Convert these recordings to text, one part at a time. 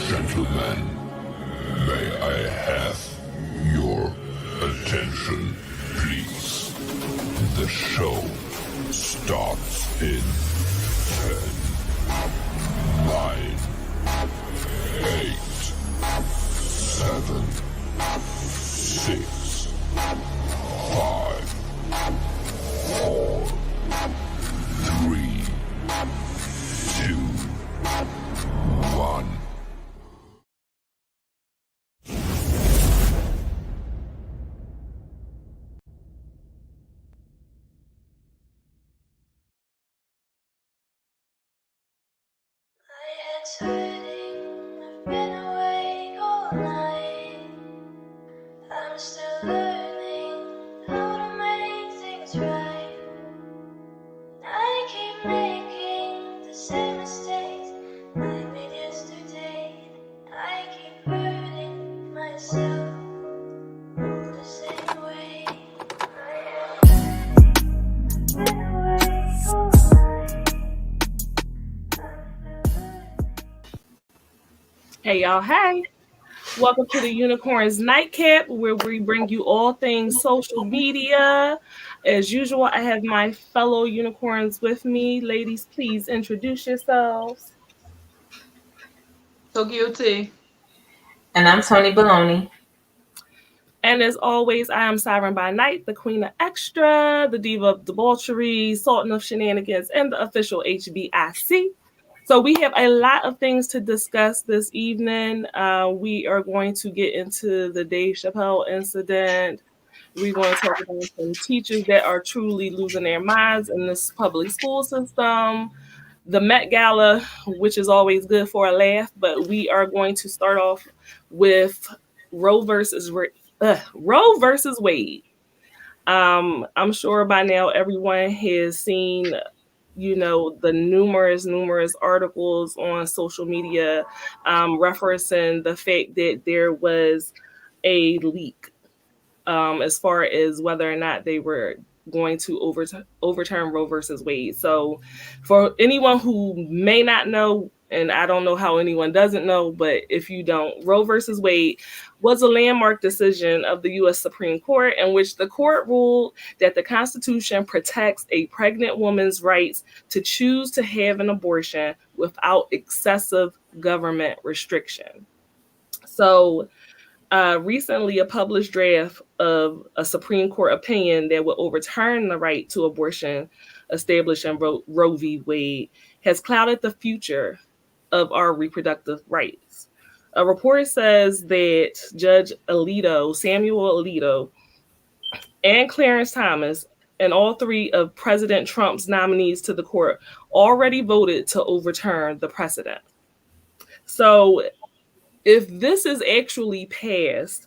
Gentlemen, may I have your attention, please? The show starts in 10, 9, 8, 7, 6, 5, 4, 3, 2, 1. I've been awake all night. I'm still learning how to make things right. I keep making the same mistakes I made yesterday. I keep hurting myself the same way. I have been awake all night. Hey y'all, hey. Welcome to the USNC Night Cap, where we bring you all things social media. As usual, I have my fellow unicorns with me. Ladies, please introduce yourselves. So guilty. And I'm Tony Baloney. And as always, I am Siren by Night, the queen of extra, the diva of debauchery, sultan of shenanigans, and the official HBIC. So we have a lot of things to discuss this evening. We are going to get into the Dave Chappelle incident. We're going to talk about some teachers that are truly losing their minds in this public school system. The Met Gala, which is always good for a laugh, but we are going to start off with Roe versus Wade. I'm sure by now everyone has seen, the numerous articles on social media referencing the fact that there was a leak as far as whether or not they were going to overturn Roe versus Wade. So for anyone who may not know, and I don't know how anyone doesn't know, but if you don't, Roe versus Wade was a landmark decision of the U.S. Supreme Court in which the court ruled that the Constitution protects a pregnant woman's rights to choose to have an abortion without excessive government restriction. So recently, a published draft of a Supreme Court opinion that would overturn the right to abortion established in Roe v. Wade has clouded the future of our reproductive rights. A report says that Judge Samuel Alito, and Clarence Thomas, and all three of President Trump's nominees to the court already voted to overturn the precedent. So if this is actually passed,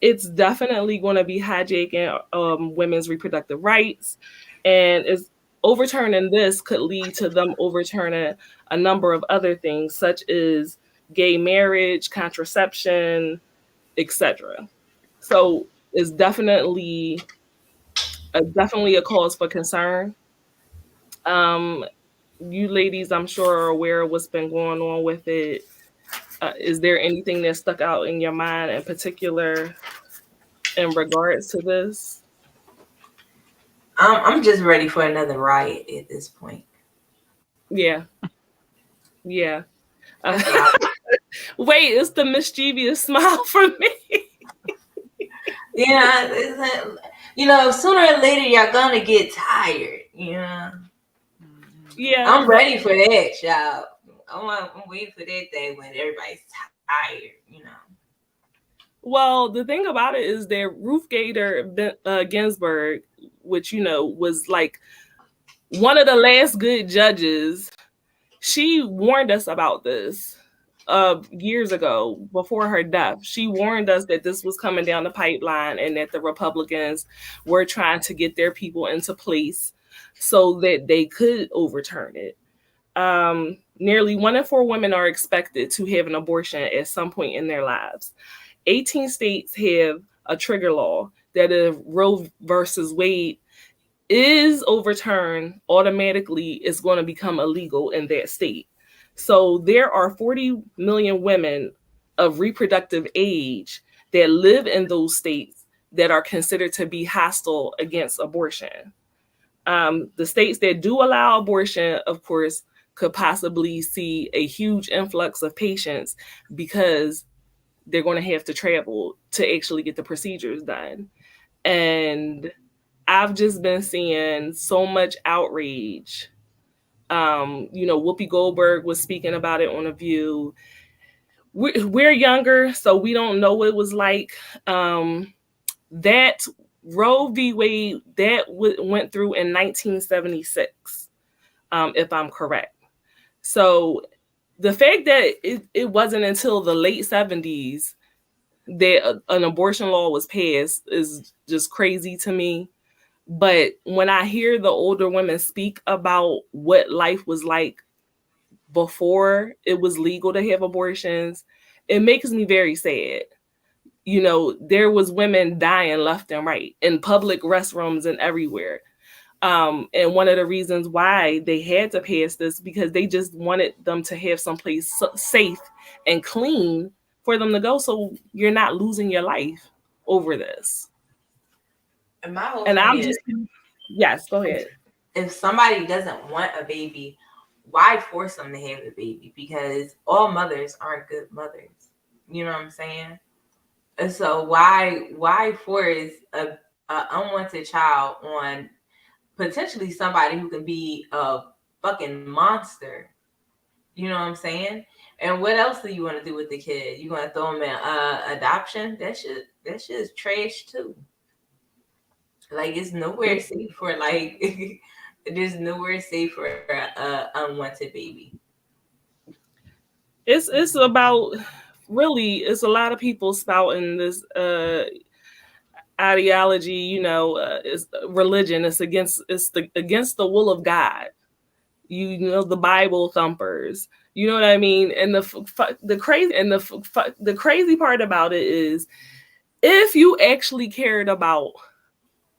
it's definitely going to be hijacking women's reproductive rights, and is overturning this could lead to them overturning a number of other things, such as gay marriage, contraception, etc. So it's definitely a cause for concern. You ladies, I'm sure, are aware of what's been going on with it. Is there anything that stuck out in your mind in particular in regards to this? I'm just ready for another riot at this point. Yeah. Wait, it's the mischievous smile from me. Yeah, sooner or later y'all gonna get tired. Yeah. I'm ready for that, y'all. I'm waiting for that day when everybody's tired. Well, the thing about it is that Ruth Bader Ginsburg, which was like one of the last good judges, she warned us about this years ago before her death. She warned us that this was coming down the pipeline and that the Republicans were trying to get their people into place so that they could overturn it. Nearly 1 in 4 women are expected to have an abortion at some point in their lives. 18 states have a trigger law that if Roe versus Wade is overturned, automatically it's going to become illegal in that state. So there are 40 million women of reproductive age that live in those states that are considered to be hostile against abortion. The states that do allow abortion, of course, could possibly see a huge influx of patients because they're going to have to travel to actually get the procedures done. And I've just been seeing so much outrage. Whoopi Goldberg was speaking about it on A View. We're younger, so we don't know what it was like. That Roe v. Wade, that went through in 1976, if I'm correct. So the fact that it wasn't until the late 70s that an abortion law was passed is just crazy to me. But when I hear the older women speak about what life was like before it was legal to have abortions, it makes me very sad. There was women dying left and right in public restrooms and everywhere. And one of the reasons why they had to pass this, because they just wanted them to have someplace safe and clean for them to go, so you're not losing your life over this. And my whole and I'm just yes, go ahead. If somebody doesn't want a baby, why force them to have a baby? Because all mothers aren't good mothers. You know what I'm saying? And so why force a unwanted child on potentially somebody who can be a fucking monster? You know what I'm saying? And what else do you want to do with the kid? You want to throw them in adoption? That shit is trash too. Like, it's nowhere safe for there's nowhere safe for a unwanted baby. It's about, really, it's a lot of people spouting this ideology. It's religion. It's against the will of God. The Bible thumpers. You know what I mean? And the crazy part about it is, if you actually cared about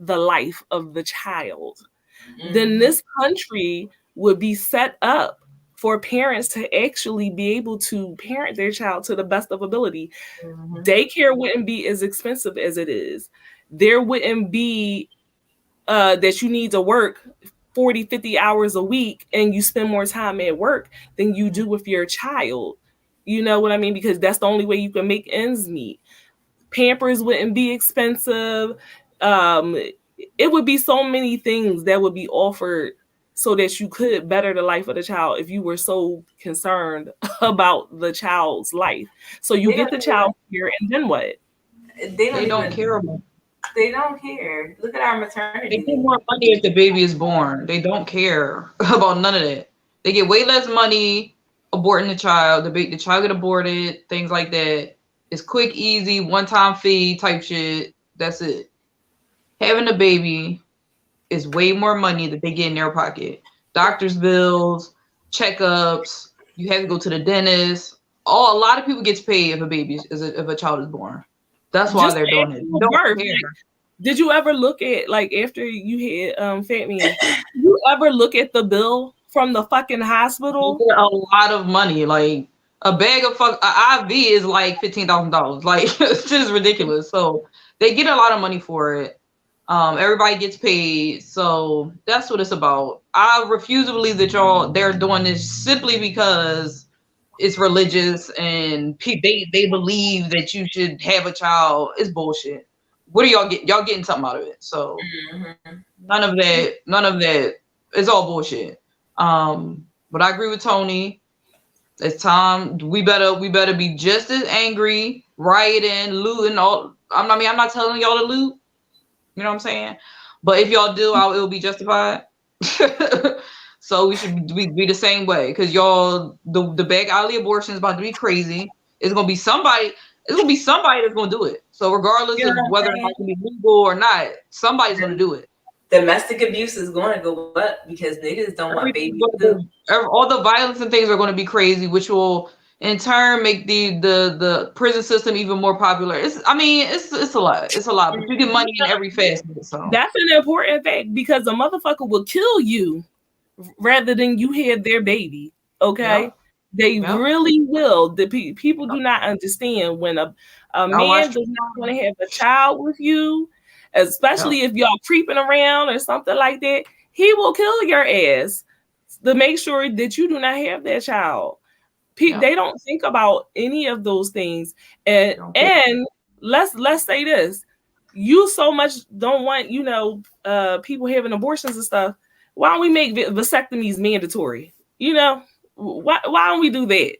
the life of the child, then this country would be set up for parents to actually be able to parent their child to the best of ability. Daycare wouldn't be as expensive as it is. There wouldn't be that you need to work 40, 50 hours a week and you spend more time at work than you do with your child. You know what I mean? Because that's the only way you can make ends meet. Pampers wouldn't be expensive. It would be so many things that would be offered so that you could better the life of the child if you were so concerned about the child's life. So you get the child here, and then what? They don't care. They don't care. Look at our maternity. They get more money if the baby is born. They don't care about none of that. They get way less money aborting the child. The child get aborted, things like that. It's quick, easy, one-time fee type shit. That's it. Having a baby is way more money that they get in their pocket. Doctor's bills, checkups, you have to go to the dentist. A lot of people gets paid if a child is born. That's why they're doing it. Did you ever look at, after you had Fat Man, you ever look at the bill from the fucking hospital? A lot of money. Like, a bag of IV is like $15,000. Like, shit is ridiculous. So they get a lot of money for it. Everybody gets paid. So that's what it's about. I refuse to believe that they're doing this simply because it's religious and they believe that you should have a child. It's bullshit. What do y'all get? Y'all getting something out of it. So none of that. It's all bullshit. But I agree with Tony. It's time. We better be just as angry, rioting, looting. I'm not telling y'all to loot. You know what I'm saying? But if y'all do, it will be justified. So we should be the same way, because y'all, the back alley abortion is about to be crazy. It's gonna be somebody. It's gonna be somebody that's gonna do it. So regardless of whether or not it can be legal or not, somebody's gonna do it. Domestic abuse is going to go up because niggas don't want babies. All the violence and things are going to be crazy, which will in turn make the prison system even more popular. It's a lot. It's a lot. But you get money in every facet. So that's an important fact, because a motherfucker will kill you rather than you have their baby. Okay. They really will. The people do not understand when a man does not want to have a child with you, especially if y'all creeping around or something like that. He will kill your ass to make sure that you do not have that child. They don't think about any of those things. And let's say this: you so much don't want people having abortions and stuff. Why don't we make vasectomies mandatory? Why don't we do that?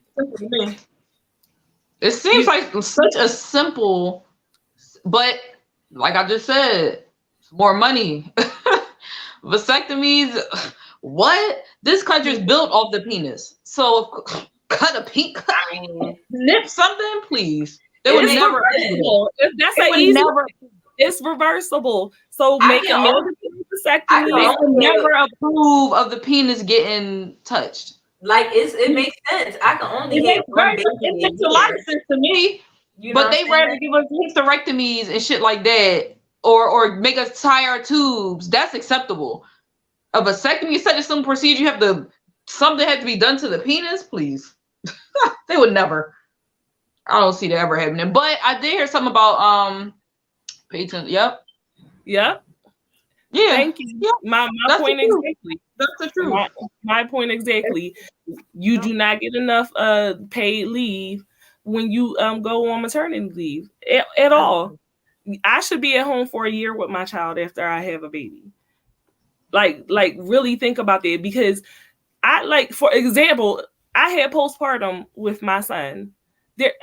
It seems like such a simple, but like I just said, more money. Vasectomies, what? This country is built off the penis. So cut a penis, nip something, please. They would never. It's reversible. So make a vasectomy. They would never approve of the penis getting touched. Like it makes sense. I can only have one baby. It makes a lot of sense to me. But they rather give us hysterectomies and shit like that, or make us tie our tubes. That's acceptable. A vasectomy is such a simple procedure. You have something has to be done to the penis, please. They would never. I don't see that ever happening. But I did hear something about patent. Yep. Yeah. Thank you. Yep. My point exactly. That's the truth. My point exactly. You do not get enough paid leave when you go on maternity leave at all. I should be at home for a year with my child after I have a baby. Like really think about that, because for example, I had postpartum with my son.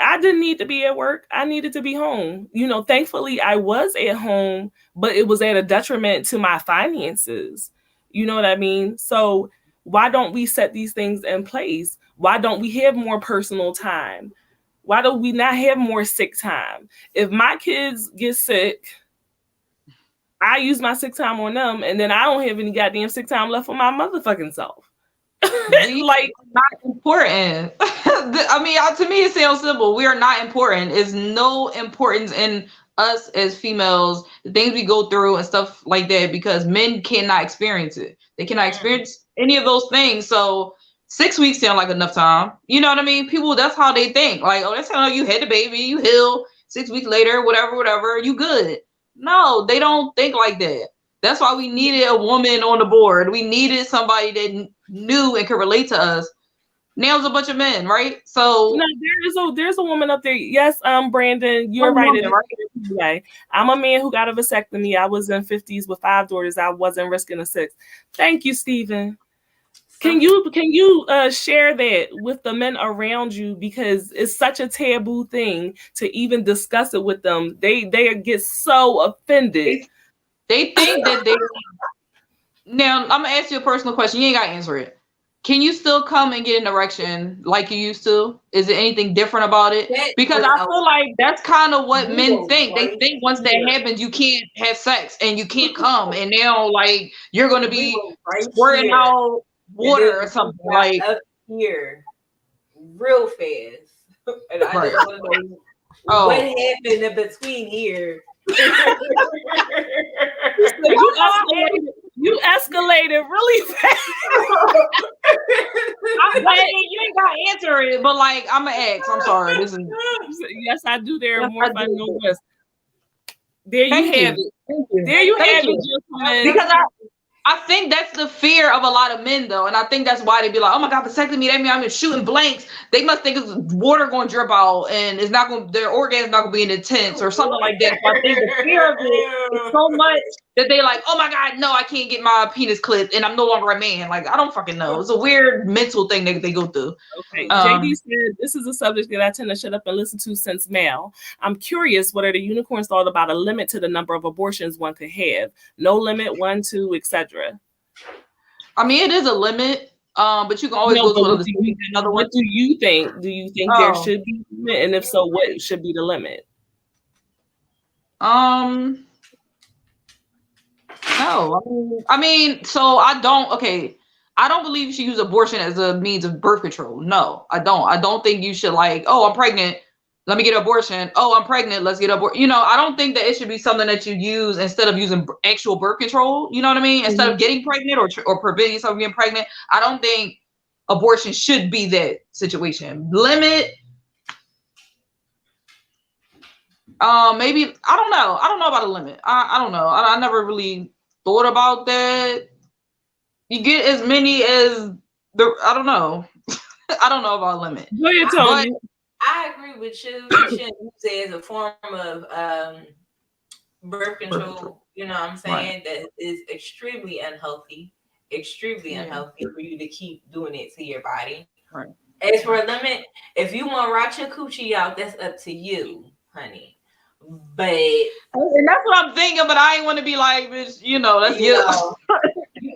I didn't need to be at work. I needed to be home. Thankfully I was at home, but it was at a detriment to my finances. You know what I mean? So why don't we set these things in place? Why don't we have more personal time? Why do we not have more sick time? If my kids get sick, I use my sick time on them, and then I don't have any goddamn sick time left for my motherfucking self. Like, not important. I mean, to me, it sounds simple. We are not important. There's no importance in us as females, the things we go through and stuff like that, because men cannot experience it. They cannot experience any of those things. So 6 weeks sound like enough time. You know what I mean? People, that's how they think. Like, oh, that's how you had the baby, you heal 6 weeks later, whatever, you good. No, they don't think like that. That's why we needed a woman on the board. We needed somebody that knew and could relate to us. Now it's a bunch of men, right? So there's a woman up there. Yes, Brandon, you're right. Right. I'm a man who got a vasectomy. I was in 50s with 5 daughters. I wasn't risking a 6th. Thank you, Stephen. Can you share that with the men around you, because it's such a taboo thing to even discuss it with them. They get so offended. They think that they. Now I'm gonna ask you a personal question. You ain't gotta answer it. Can you still come and get an erection like you used to? Is there anything different about it? Because I feel like that's kind of what men think. They think once that happens, you can't have sex and you can't come, and now like you're gonna be squirting out water or something like up here real fast. And I just want to know what happened in between here. You escalated really fast. You ain't got to answer it, but like I'm gonna ask. I'm sorry. This is yes, I do. There are more fun no less. There you have it. There you have it, gentlemen. Because I think that's the fear of a lot of men, though, and I think that's why they be like, "Oh my God, vasectomy! That means I'm shooting blanks." They must think it's water going to drip out, and it's not going. Their organ's not going to be intense or something like that. So I think the fear of it is so much that they like, "Oh my God, no, I can't get my penis clipped, and I'm no longer a man." Like I don't fucking know. It's a weird mental thing that they go through. Okay, JD said this is a subject that I tend to shut up and listen to since male. I'm curious, what are the unicorns thought about a limit to the number of abortions one could have? No limit, 1, 2, etc. I mean, it is a limit, but you can always go to another one. What do you think? Do you think there should be a limit? And if so, what should be the limit? No. I mean, so I don't believe you should use abortion as a means of birth control. No, I don't. I don't think you should like, oh, I'm pregnant, let me get an abortion. Oh, I'm pregnant, let's get an abortion. I don't think that it should be something that you use instead of using actual birth control. You know what I mean? Instead of getting pregnant or preventing yourself from getting pregnant. I don't think abortion should be that situation. Limit, maybe, I don't know. I don't know about a limit. I don't know. I never really thought about that. You get as many as I don't know. I don't know about a limit. Go ahead, Tony. I agree with you. You shouldn't use it as a form of birth control. You know what I'm saying? Right. That is extremely unhealthy. Extremely unhealthy for you to keep doing it to your body. Right. As for a limit, if you want to rock your coochie out, that's up to you, honey. But and that's what I'm thinking, but I ain't want to be like, bitch, that's you.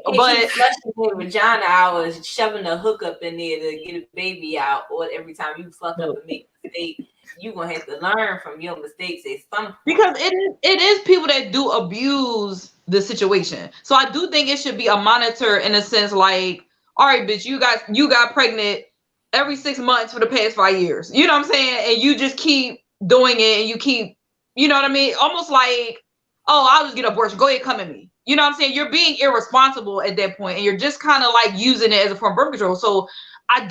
But flushing your vagina out or shoving a hook up in there to get a baby out, or every time you fuck up and make a mistake, you gonna have to learn from your mistakes at some point. Because it is people that do abuse the situation. So I do think it should be a monitor in a sense, like, all right, bitch, you got pregnant every 6 months for the past 5 years. You know what I'm saying? And you just keep doing it, and you keep, you know what I mean? Almost like, oh, I'll just get an abortion. Go ahead, come at me. You know what I'm saying? You're being irresponsible at that point, and you're just kind of like using it as a form of birth control. So I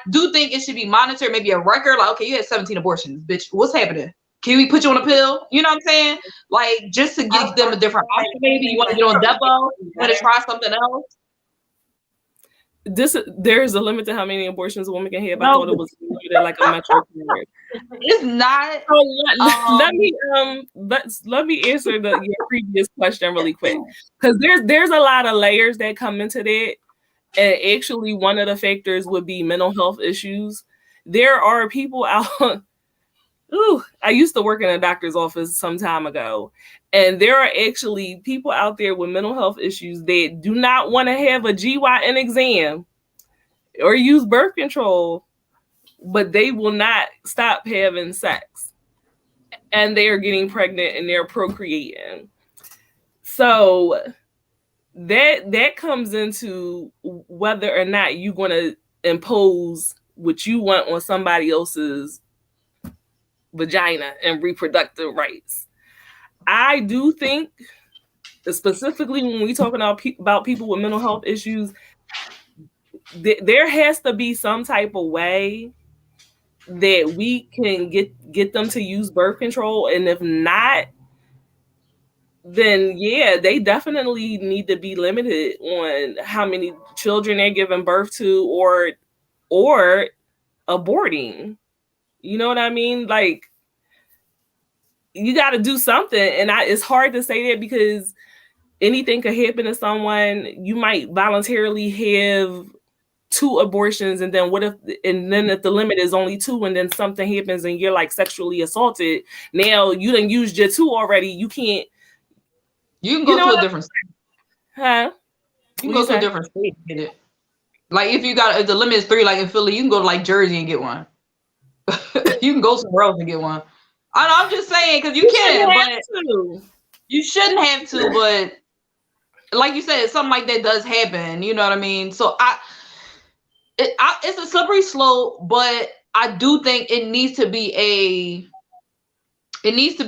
do think it should be monitored, maybe a record, like, okay, you had 17 abortions, bitch. What's happening? Can we put you on a pill? You know what I'm saying? Like, just to give them a different option. Maybe you want to get on Depo, want to try something else. There's a limit to how many abortions a woman can have. I thought it was like a metric. It's not. So let me answer your previous question really quick, because there's a lot of layers that come into that, and actually one of the factors would be mental health issues. There are people out. I used to work in a doctor's office some time ago, and there are actually people out there with mental health issues that do not want to have a GYN exam or use birth control, but they will not stop having sex, and they are getting pregnant and they're procreating. So that comes into whether or not you're going to impose what you want on somebody else's vagina and reproductive rights. I do think, specifically when we talking about people with mental health issues, there has to be some type of way that we can get them to use birth control, and if not, then they definitely need to be limited on how many children they're giving birth to or aborting. You know what I mean? Like, you got to do something. And it's hard to say that because anything could happen to someone. You might voluntarily have 2 abortions, and then if the limit is only 2, and then something happens and you're like sexually assaulted, now you done used your 2 already. You can't. You can go to a different state. Huh? You can go to a different state and get it. Like if the limit is 3, like in Philly, you can go to like Jersey and get one. You can go somewhere else and get one. I'm just saying, because you can, but you shouldn't have to. But like you said, something like that does happen. You know what I mean? So it's a slippery slope, but I do think it needs to be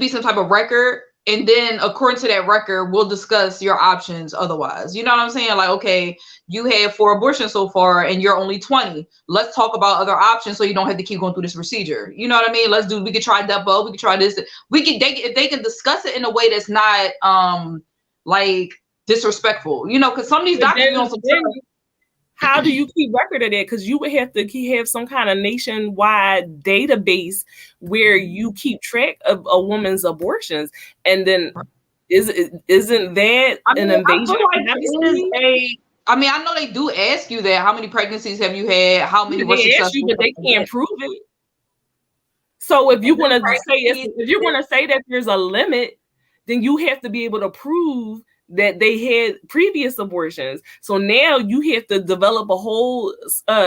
some type of record. And then according to that record, we'll discuss your options otherwise. You know what I'm saying? Like, okay, you had 4 abortions so far and you're only 20. Let's talk about other options so you don't have to keep going through this procedure. You know what I mean? We could try Depo, we could try this. If they can discuss it in a way that's not like disrespectful, because some of these doctors be on some stuff. How do you keep record of that? Because you would have to have some kind of nationwide database where you keep track of a woman's abortions. And then isn't that an invasion of privacy? I know they do ask you that. How many pregnancies have you had? How many were successful? Ask you, but they can't prove it. So if you want to say that there's a limit, then you have to be able to prove that they had previous abortions. So now you have to develop a whole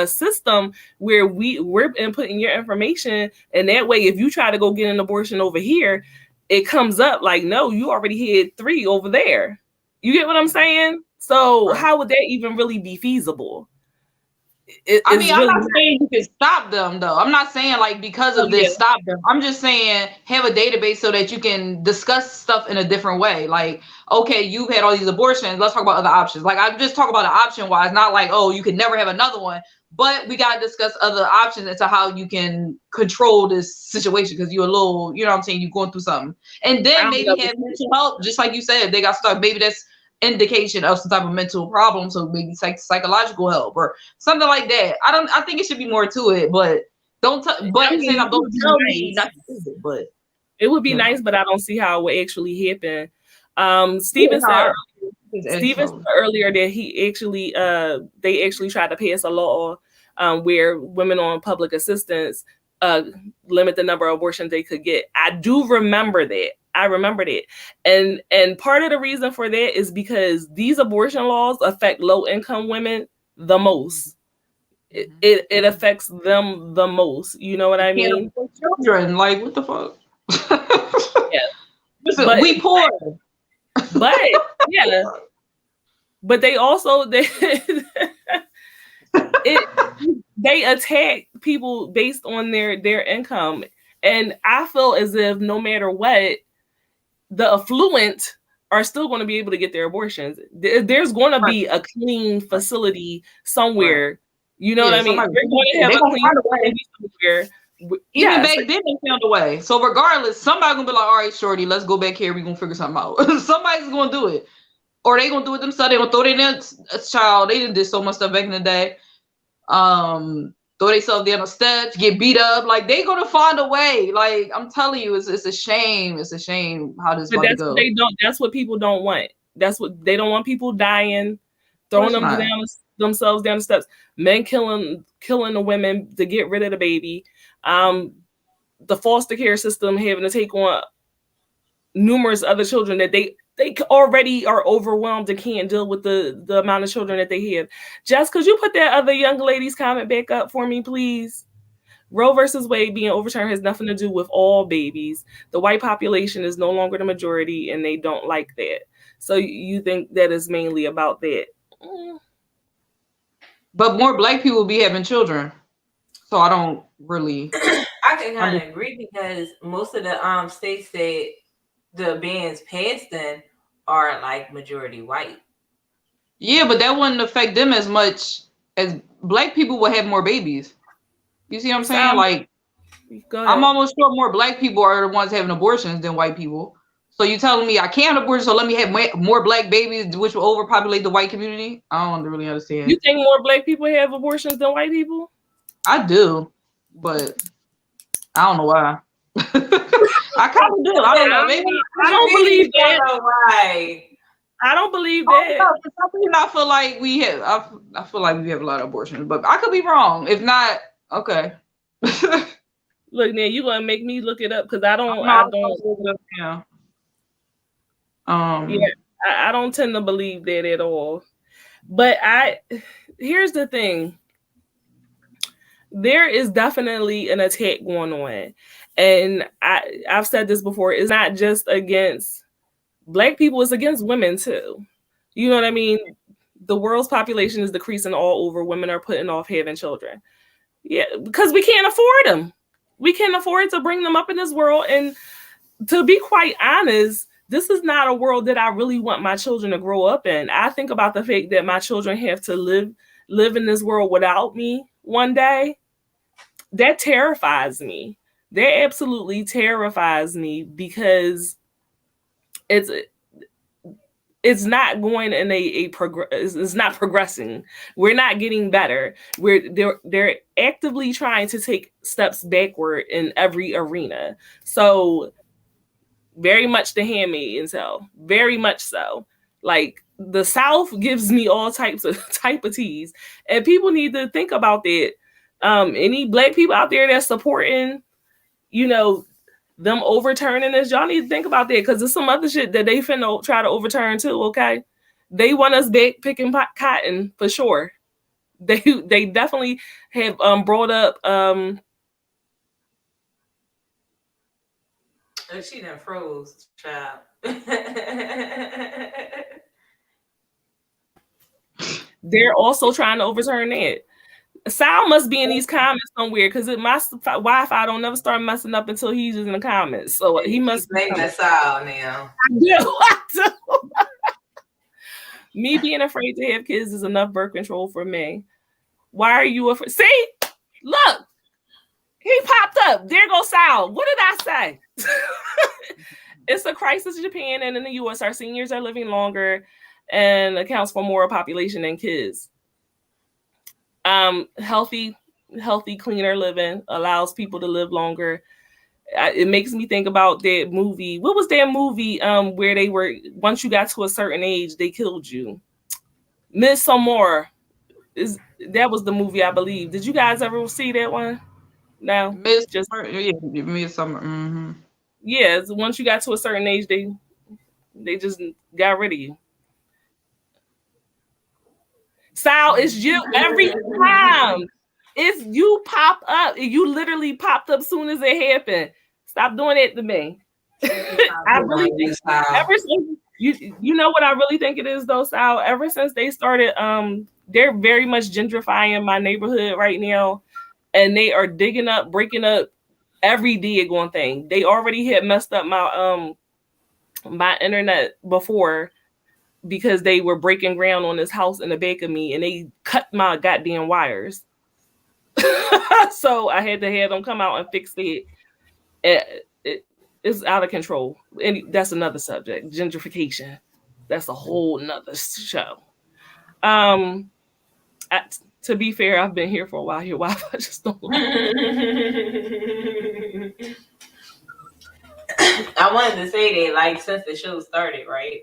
system where we're inputting your information, and that way if you try to go get an abortion over here, it comes up like, no, you already had 3 over there. You get what I'm saying? So how would that even really be feasible? I'm not saying you can stop them, though. I'm not saying like because of this, stop them. I'm just saying have a database so that you can discuss stuff in a different way. Like, okay, you've had all these abortions. Let's talk about other options. Like, I just talk about the option wise, not like, oh, you can never have another one. but we gotta discuss other options into how you can control this situation because you're a little, you know what I'm saying, you're going through something. And then maybe have mental help, just like you said, they got stuck. Maybe that's indication of some type of mental problem, so maybe psychological help or something like that. I think it should be more to it, but don't tell me not to do it, but it would be nice, but I don't see how it would actually happen. Steven said earlier that he actually they actually tried to pass a law where women on public assistance limit the number of abortions they could get. I do remember that. I remember that. And part of the reason for that is because these abortion laws affect low income women the most. It affects them the most. You know what I mean? Children, like, what the fuck? Yeah. Listen, we poor. But yeah. But they also they attack people based on their income. And I feel as if no matter what, the affluent are still going to be able to get their abortions. There's going to be a clean facility somewhere. Right. You know what I mean? They're going to have a clean facility somewhere. Even back then, they found a way. So regardless, somebody's going to be like, all right, shorty, let's go back here. We're going to figure something out. Somebody's going to do it. Or they going to do it themselves. They going to throw their child. They did so much stuff back in the day. Throw themselves down the steps, get beat up. Like, they gonna find a way. Like, I'm telling you, it's a shame. It's a shame how this about to go. That's what people don't want. That's what they don't want. People dying, throwing themselves down the steps. Men killing the women to get rid of the baby. The foster care system having to take on numerous other children that they already are overwhelmed and can't deal with the amount of children that they have. Jess, could you put that other young lady's comment back up for me, please? Roe versus Wade being overturned has nothing to do with all babies. The white population is no longer the majority, and they don't like that. So you think that is mainly about that? But more black people be having children. So I don't really... I can kind of agree because most of the states that the bans passed in are like majority white. Yeah, but that wouldn't affect them as much as black people will have more babies. You see what I'm saying? Like, I'm almost sure more black people are the ones having abortions than white people. So you telling me I can't abort, so let me have more black babies, which will overpopulate the white community? I don't really understand. You think more black people have abortions than white people? I do, but I don't know why. I kind of do. I don't know. Maybe I don't believe that. Why? I don't believe that. For some reason, I feel like we have. I feel like we have a lot of abortions, but I could be wrong. If not, okay. Look, now you gonna make me look it up because I don't. Yeah. I don't tend to believe that at all. But here's the thing. There is definitely an attack going on. And I've said this before, it's not just against black people, it's against women too. You know what I mean? The world's population is decreasing all over. Women are putting off having children. Yeah, because we can't afford them. We can't afford to bring them up in this world. And to be quite honest, this is not a world that I really want my children to grow up in. I think about the fact that my children have to live in this world without me one day. That terrifies me. That absolutely terrifies me because it's not going in it's not progressing. We're not getting better. They're actively trying to take steps backward in every arena. So very much the Handmaid's Tale, very much so. Like the South gives me all type of teas, and people need to think about that. Any black people out there that's supporting, them overturning this, y'all need to think about that because there's some other shit that they finna try to overturn too. Okay, they want us back picking cotton for sure. They definitely have brought up She done froze, child. They're also trying to overturn that. Sal must be in these comments somewhere because my Wi-Fi don't never start messing up until he's in the comments. So he must make that Sal now. I do. Me being afraid to have kids is enough birth control for me. Why are you afraid? See, look, he popped up. There goes Sal. What did I say? It's a crisis in Japan and in the US. Our seniors are living longer and accounts for more population than kids. Healthy, cleaner living allows people to live longer. It makes me think about that movie. What was that movie where they were, once you got to a certain age, they killed you? Midsommar. That was the movie, I believe. Did you guys ever see that one? No. Midsummer. Yeah, Midsummer. Mm-hmm. Yeah, once you got to a certain age, they just got rid of you. Sal, it's you every time. It's you pop up. You literally popped up soon as it happened. Stop doing it to me. I really think ever since you know what I really think it is though, Sal. Ever since they started, they're very much gentrifying my neighborhood right now, and they are digging up, breaking up every daggone thing. They already had messed up my my internet before because they were breaking ground on this house in the back of me, and they cut my goddamn wires. So I had to have them come out and fix it. It's out of control. And that's another subject. Gentrification. That's a whole nother show. To be fair, I've been here for a while. Your Wi-Fi just don't like I wanted to say that, like, since the show started, right?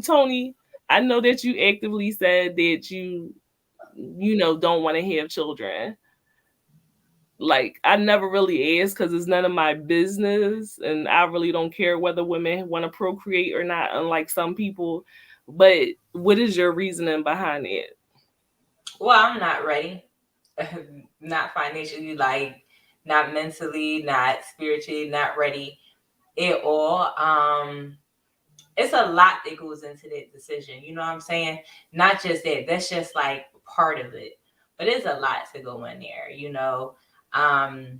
Tony, I know that you actively said that you don't want to have children. Like, I never really asked because it's none of my business, and I really don't care whether women want to procreate or not, unlike some people. But what is your reasoning behind it? Well, I'm not ready. Not financially, like, not mentally, not spiritually, not ready at all. It's a lot that goes into that decision. You know what I'm saying? Not just that. That's just like part of it. But it's a lot to go in there, you know. I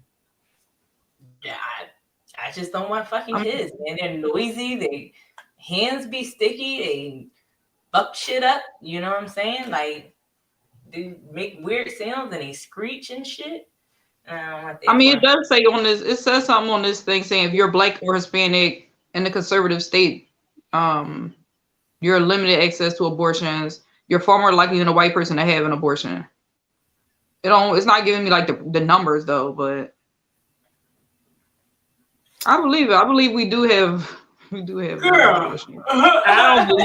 just don't want fucking kids, man. They're noisy. They hands be sticky. They fuck shit up. You know what I'm saying? Like, they make weird sounds and they screech and shit. I mean, it does say on this. It says something on this thing saying if you're Black or Hispanic in the conservative state, you're limited access to abortions. You're far more likely than a white person to have an abortion. It's not giving me like the numbers though, but I believe it. I believe we do have. Girl. I do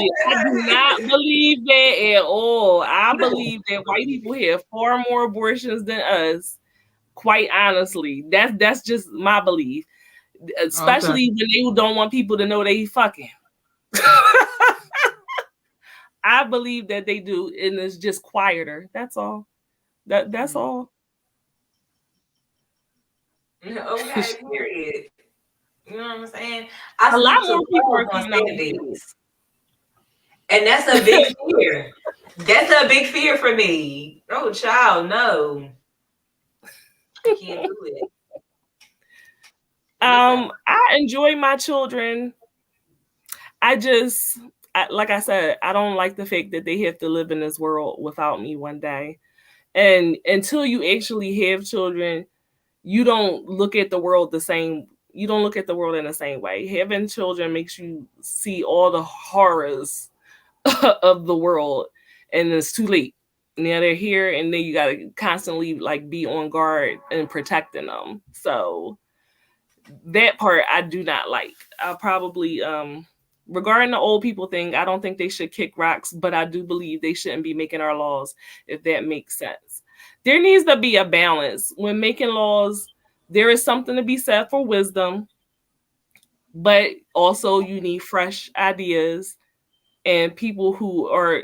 not believe that at all. I believe that white people have far more abortions than us. Quite honestly, that's just my belief. Especially when they don't want people to know they fucking. I believe that they do, and it's just quieter. That's all. That's all. Okay, period. You know what I'm saying? A lot more people are coming out babies. And that's a big fear. That's a big fear for me. Oh, child, no. I can't do it. I enjoy my children. Like I said, I don't like the fact that they have to live in this world without me one day. And until you actually have children, you don't look at the world the same. You don't look at the world in the same way. Having children makes you see all the horrors of the world, and it's too late. Now they're here, and then you gotta constantly like be on guard and protecting them. So that part I do not like. I probably regarding the old people thing, I don't think they should kick rocks, but I do believe they shouldn't be making our laws, if that makes sense. There needs to be a balance when making laws. There is something to be said for wisdom, but also you need fresh ideas and people who are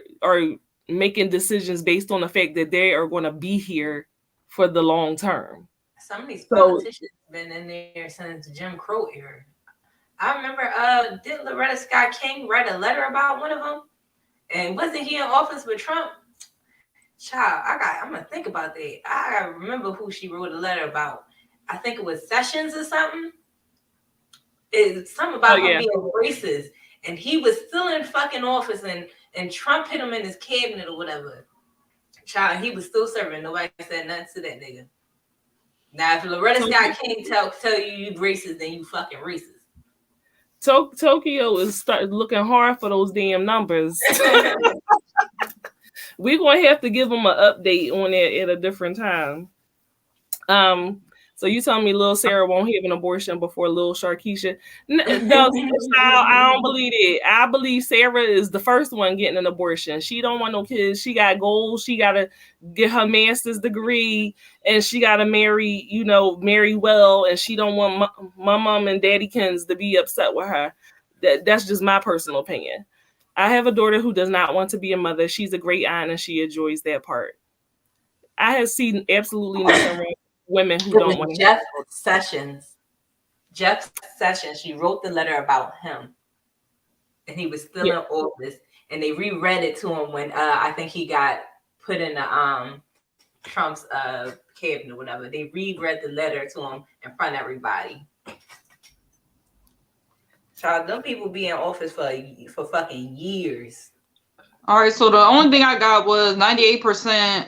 making decisions based on the fact that they are going to be here for the long term. Some of these politicians have been in there since Jim Crow era. I remember, did Loretta Scott King write a letter about one of them? And wasn't he in office with Trump? Child, I'm gonna think about that. I remember who she wrote a letter about. I think it was Sessions or something. It's something about him being racist, and he was still in fucking office, and and Trump hit him in his cabinet or whatever. Child, he was still serving. Nobody said nothing to that nigga. Now, if Loretta Scott King tell you racist, then you fucking racist. Tokyo is looking hard for those damn numbers. We're going to have to give them an update on it at a different time. So you telling me little Sarah won't have an abortion before little Sharkeisha? No, I don't believe it. I believe Sarah is the first one getting an abortion. She don't want no kids. She got goals. She got to get her master's degree, and she got to marry well, and she don't want my mom and daddy Kens to be upset with her. That's just my personal opinion. I have a daughter who does not want to be a mother. She's a great aunt, and she enjoys that part. I have seen absolutely nothing wrong with women who don't want to. Jeff Sessions, she wrote the letter about him, and he was still in office, and they reread it to him when I think he got put in the Trump's cabinet or whatever. They reread the letter to him in front of everybody. Child, them people be in office for fucking years. All right, so the only thing I got was 98%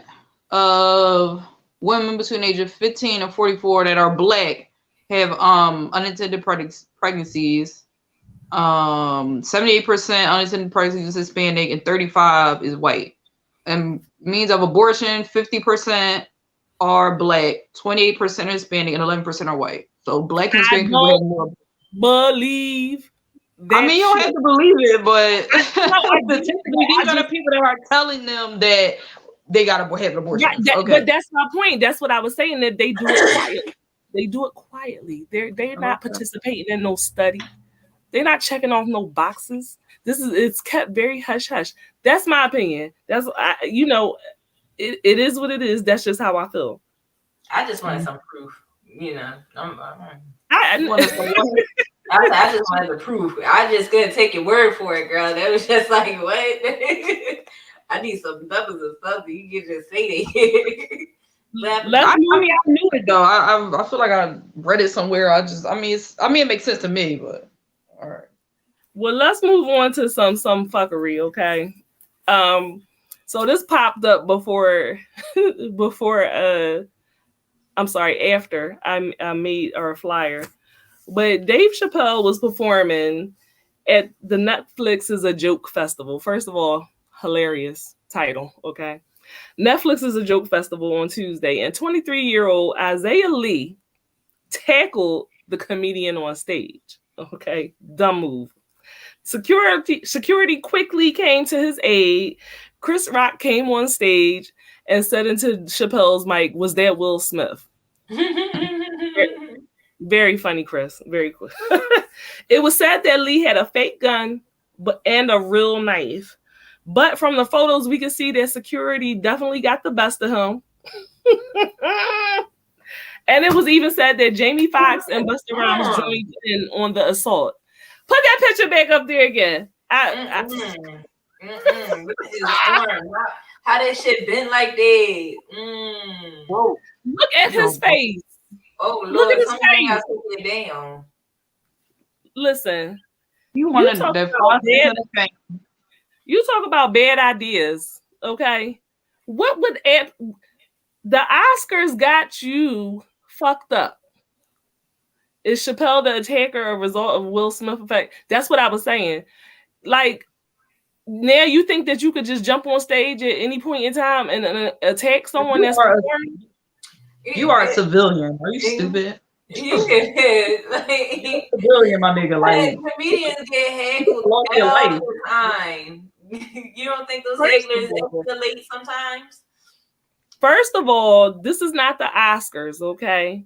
of women between age of 15 and 44 that are Black have unintended pregnancies. 78% unintended pregnancies is Hispanic, and 35% is white. And means of abortion, 50% are Black, 28% are Hispanic, and 11% are white. So Black and Hispanic people have more. Believe that. I mean, you don't have to believe it, but these are the people that are telling them that they gotta have an abortion. But that's my point. That's what I was saying, that they do it quietly. They do it quietly. They're not participating in no study. They're not checking off no boxes. It's kept very hush hush. That's my opinion. That's it is what it is. That's just how I feel. I just wanted some proof. I just wanted the proof. I just couldn't take your word for it, girl. That was just like, what? I need some numbers or something. You can just say that. I knew it though. I feel like I read it somewhere. It makes sense to me, but all right. Well, let's move on to some fuckery, okay? So this popped up after I made our flyer. But Dave Chappelle was performing at the Netflix is a Joke Festival. First of all, hilarious title, okay? Netflix is a Joke Festival on Tuesday, and 23-year-old Isaiah Lee tackled the comedian on stage, okay? Dumb move. Security quickly came to his aid. Chris Rock came on stage and said into Chappelle's mic, "Was that Will Smith?" Very funny, Chris. Very cool. It was said that Lee had a fake gun and a real knife. But from the photos, we can see that security definitely got the best of him. And it was even said that Jamie Foxx and Busta Rhymes joined in on the assault. Put that picture back up there again. How that shit been like that? Whoa. Look at his face. Oh, Lord, look at his face. Down. Listen, you talk about bad ideas, okay? What would the Oscars got you fucked up? Is Chappelle the attacker a result of Will Smith effect? That's what I was saying. Like, now you think that you could just jump on stage at any point in time and attack someone that's performing? You are a civilian. Are you stupid? You can civilian, my nigga. Like, comedians get heckled all the time. You don't think those hecklers escalate sometimes? First of all, this is not the Oscars, okay?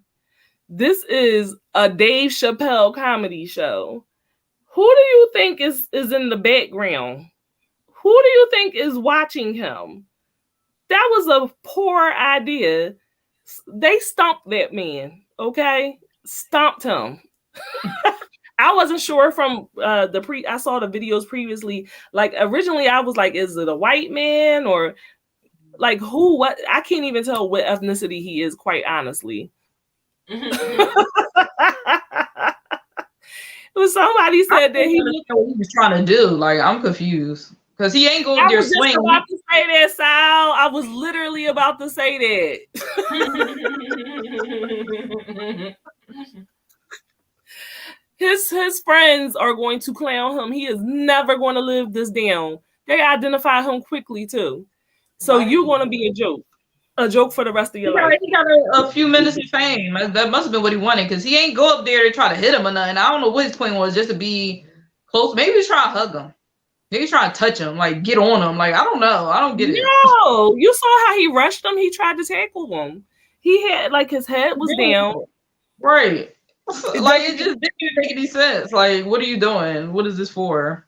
This is a Dave Chappelle comedy show. Who do you think is in the background? Who do you think is watching him? That was a poor idea. They stomped that man, okay? Stomped him. I wasn't sure from I saw the videos previously. Like, originally I was like, is it a white man or like who? What? I can't even tell what ethnicity he is, quite honestly. Somebody said that he looked what he was trying to do. Like, I'm confused. Because he ain't going I there was just swinging. about to say that, Sal. I was literally about to say that. His friends are going to clown him. He is never going to live this down. They identify him quickly too. So you're going to be a joke for the rest of your life. He got a few minutes of fame. That must have been what he wanted, because he ain't go up there to try to hit him or nothing. I don't know what his point was, just to be close. Maybe he's trying to hug him. Maybe he's trying to touch him, like get on him. Like, I don't know. I don't get it. No, you saw how he rushed him. He tried to tackle him. He had like his head was down. Right. Like, it just didn't make any sense. Like, what are you doing? What is this for?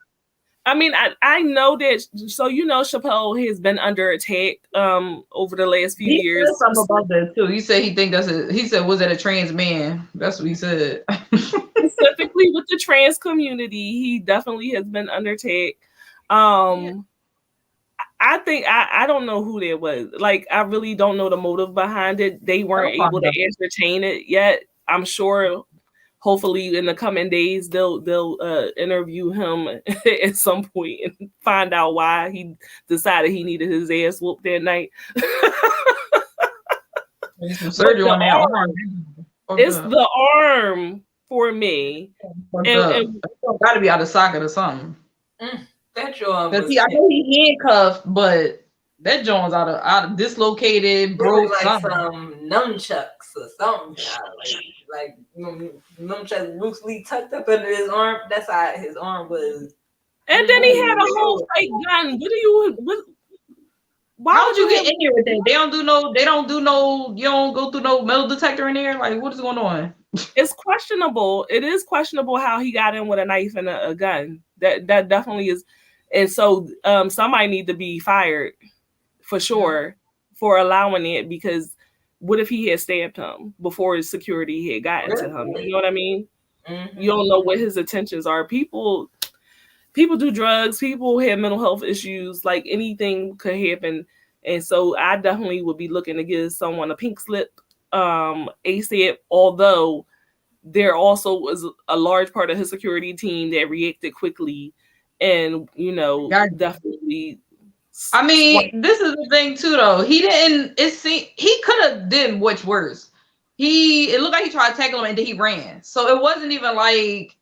I mean, I know that. So Chappelle has been under attack over the last few years. Said something about that too. He said he think that's it. He said, was that a trans man? That's what he said. Specifically with the trans community, he definitely has been under attack. I think I don't know who that was. Like, I really don't know the motive behind it. They weren't able to ascertain it yet. I'm sure. Hopefully, in the coming days, they'll interview him at some point and find out why he decided he needed his ass whooped that night. It's the arm for me. And got to be out of socket or something. That joint. I know he handcuffed, but that joint's out of dislocated, broke, like something. Some nunchucks or something. Like nunchucks loosely tucked up under his arm. That's how his arm was. And then he had a whole fake gun. Why would you get in here with that? They don't do no. You don't go through no metal detector in there. Like, what is going on? It's questionable. It is questionable how he got in with a knife and a gun. That definitely is. And so somebody need to be fired for sure for allowing it, because what if he had stabbed him before his security had gotten to him? You know what I mean? Mm-hmm. You don't know what his intentions are. People do drugs. People have mental health issues. Like, anything could happen. And so I definitely would be looking to give someone a pink slip ASAP, although there also was a large part of his security team that reacted quickly and, definitely. I mean, this is the thing too, though. He could have done much worse. It looked like he tried to tackle him and then he ran. So it wasn't even like,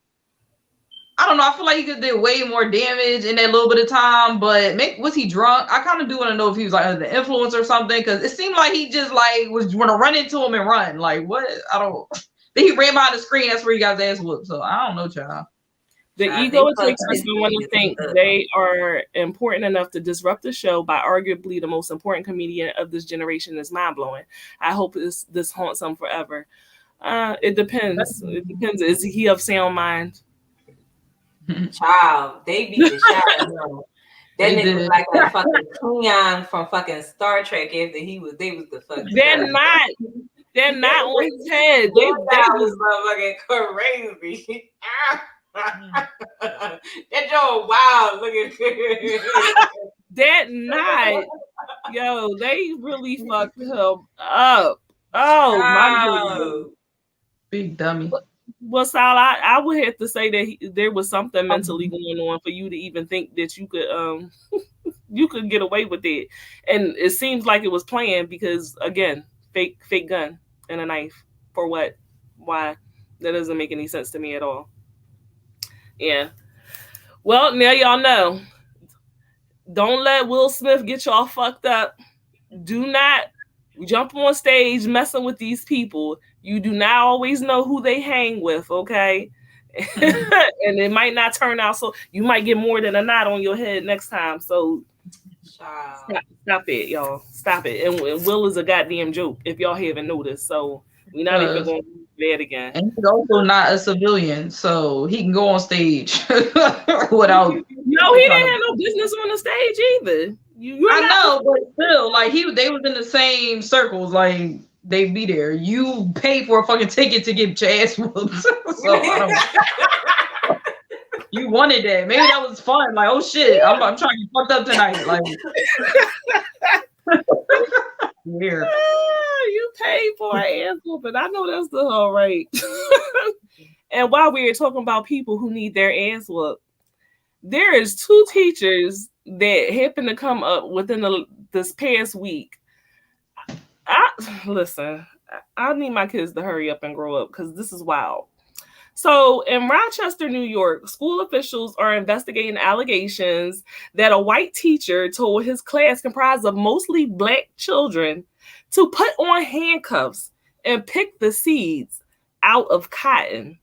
I don't know. I feel like he could do way more damage in that little bit of time. But was he drunk? I kind of do want to know if he was like under the influence or something, because it seemed like he just like was going to run into him and run. Like, what? I don't. Then he ran behind the screen. That's where he got his ass whooped. So I don't know, child. The ego it takes for someone to think they are important enough to disrupt the show by arguably the most important comedian of this generation is mind-blowing. I hope this haunts him forever. It depends. It depends. Is he of sound mind? Child, they beat the shit out of him. That nigga was like a fucking Klingon from fucking Star Trek after they was the fucking. They're not on his head. They was motherfucking crazy. That Joe wild looking. That night, yo, they really fucked him up. Oh my goodness, big dummy. Well, Sal, I would have to say that there was something mentally going on for you to even think that you could you could get away with it, and it seems like it was planned, because again, fake gun and a knife for what? Why? That doesn't make any sense to me at all. Yeah. Well, now y'all know. Don't let Will Smith get y'all fucked up. Do not jump on stage messing with these people. You do not always know who they hang with, okay? And it might not turn out so. You might get more than a knot on your head next time. So stop it, y'all. Stop it. And Will is a goddamn joke, if y'all haven't noticed. So we're not even going to do that again. And he's also not a civilian, so he can go on stage without. No, he didn't have no business on the stage either. I know, but still, like they was in the same circles, like they be there. You pay for a fucking ticket to get your ass whooped. So I don't. You wanted that. Maybe that was fun. Like, oh shit, I'm trying to get fucked up tonight. Like, yeah. You paid for an ass whooping. I know that's the whole right. And while we are talking about people who need their ass whooped, there is 2 teachers that happened to come up within this past week. Listen, I need my kids to hurry up and grow up because this is wild. So in Rochester, New York, school officials are investigating allegations that a white teacher told his class comprised of mostly black children to put on handcuffs and pick the seeds out of cotton.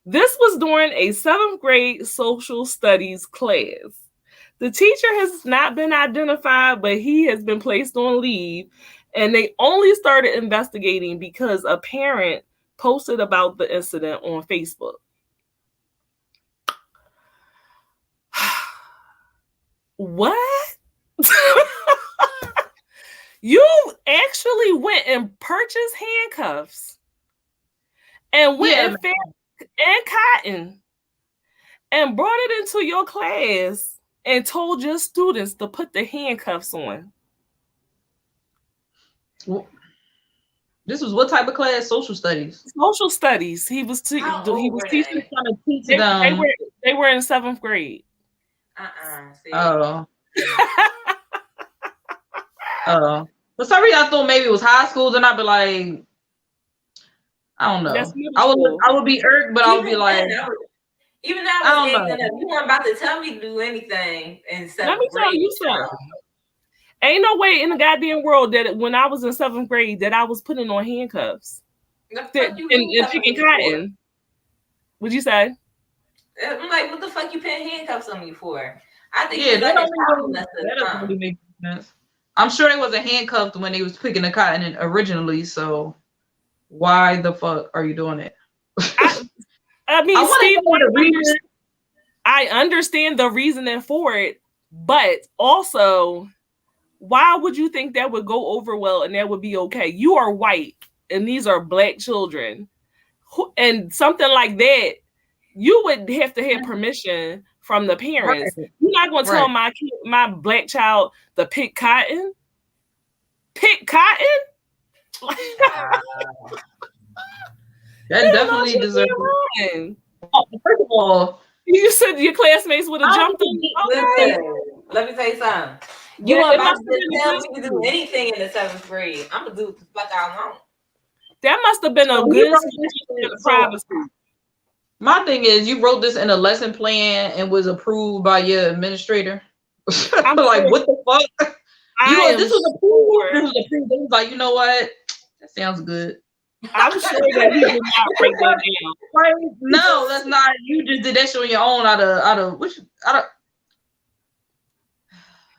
This was during a 7th grade social studies class. The teacher has not been identified, but he has been placed on leave, and they only started investigating because a parent posted about the incident on Facebook. What? You actually went and purchased handcuffs and went and cotton and brought it into your class and told your students to put the handcuffs on. This was what type of class? Social studies. Social studies. He was teaching. They were in 7th grade. Oh. For some reason, I thought maybe it was high school. Then I'd be like, I don't know. I would be irked, but I would be like, even though I don't know. You weren't about to tell me to do anything in 7th grade. Let me tell you something. Ain't no way in the goddamn world that when I was in 7th grade that I was putting on handcuffs and picking cotton. What'd you say? I'm like, what the fuck you putting handcuffs on me for? I think that doesn't really make sense. I'm sure they wasn't handcuffed when they was picking the cotton originally, so why the fuck are you doing it? I mean, Steve, I understand the reasoning for it, but also, why would you think that would go over well and that would be okay? You are white, and these are black children, and something like that, you would have to have permission from the parents. Right. You're not going to tell my black child to pick cotton? Pick cotton? That definitely deserves it. First of all, you said your classmates would have jumped on you. Okay. Let me tell you something. You weren't about to tell me to do anything in the 7th grade. I'm going to do what the fuck I want. That must have been a good privacy. My thing is, you wrote this in a lesson plan and was approved by your administrator. I'm like, what the fuck? This was approved. This was approved. They was like, you know what? That sounds good. I'm sure that he did not write that down. No, that's not. You just did that shit on your own out of.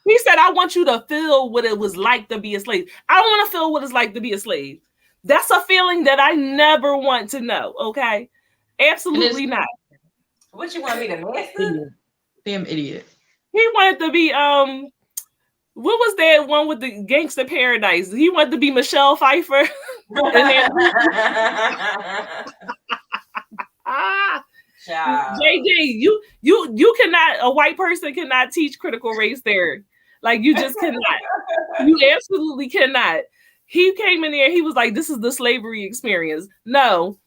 He said, I want you to feel what it was like to be a slave. I don't want to feel what it's like to be a slave. That's a feeling that I never want to know. Okay. Absolutely not. What you want me to master? Damn idiot. He wanted to be what was that one with the Gangsta Paradise? He wanted to be Michelle Pfeiffer. JJ, you cannot, a white person cannot teach critical race theory. Like, you just cannot. You absolutely cannot. He came in there, he was like, this is the slavery experience. No.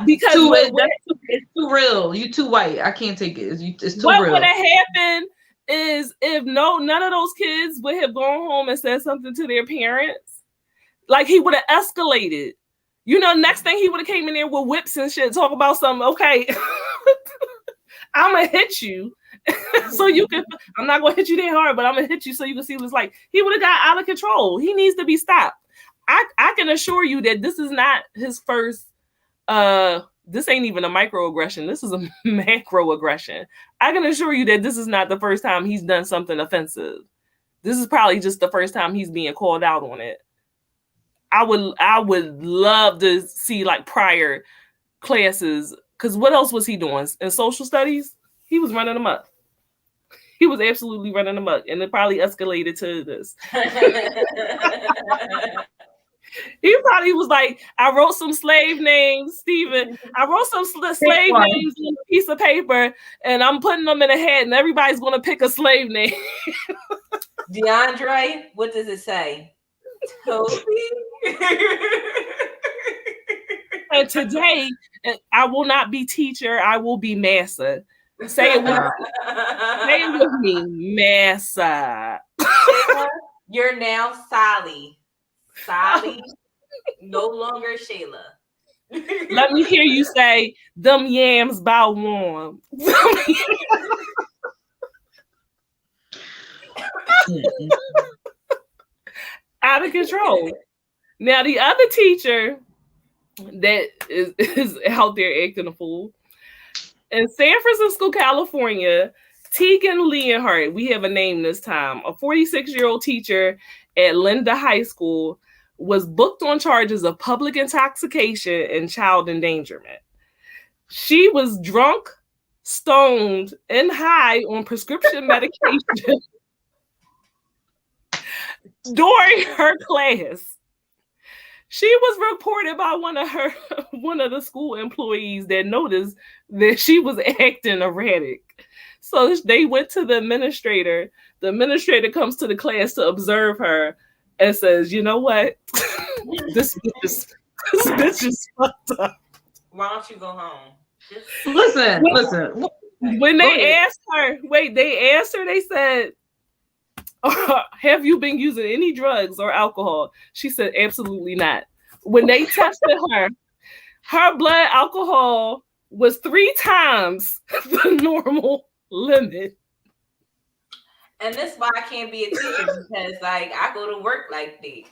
Because it's too real. You too white. I can't take it. It's too real. What would have happened is if none of those kids would have gone home and said something to their parents, like, he would have escalated. You know, next thing he would have came in there with whips and shit, talk about something. Okay, I'm gonna hit you. So you can, I'm not gonna hit you that hard, but I'm gonna hit you so you can see what it's like. He would have got out of control. He needs to be stopped. I can assure you that this is not his first, this ain't even a microaggression. This is a macroaggression. I can assure you that this is not the first time he's done something offensive. This is probably just the first time he's being called out on it. I would love to see like prior classes, because what else was he doing in social studies? He was running them up. He was absolutely running them up, and it probably escalated to this. He probably was like, I wrote some slave names, Stephen. I wrote some slave names on a piece of paper, and I'm putting them in a hat, and everybody's going to pick a slave name. DeAndre, what does it say? Toby? And today, I will not be teacher. I will be master. Say it with me. Massa. Shayla, you're now Sally. Sally, no longer Shayla. Let me hear you say, them yams bow warm. Out of control. Now, the other teacher that is out there acting a fool, in San Francisco, California, Tegan Leonhardt, we have a name this time, a 46-year-old teacher at Linda High School, was booked on charges of public intoxication and child endangerment. She was drunk, stoned, and high on prescription medication during her class. She was reported by one of the school employees that noticed that she was acting erratic. So they went to the administrator. The administrator comes to the class to observe her and says, "You know what? this bitch is fucked up. Why don't you go home?" Listen. When they asked her, they said, "Have you been using any drugs or alcohol?" She said, "Absolutely not." When they tested her blood alcohol was 3 times the normal limit. And that's why I can't be a teacher, because like I go to work like that. You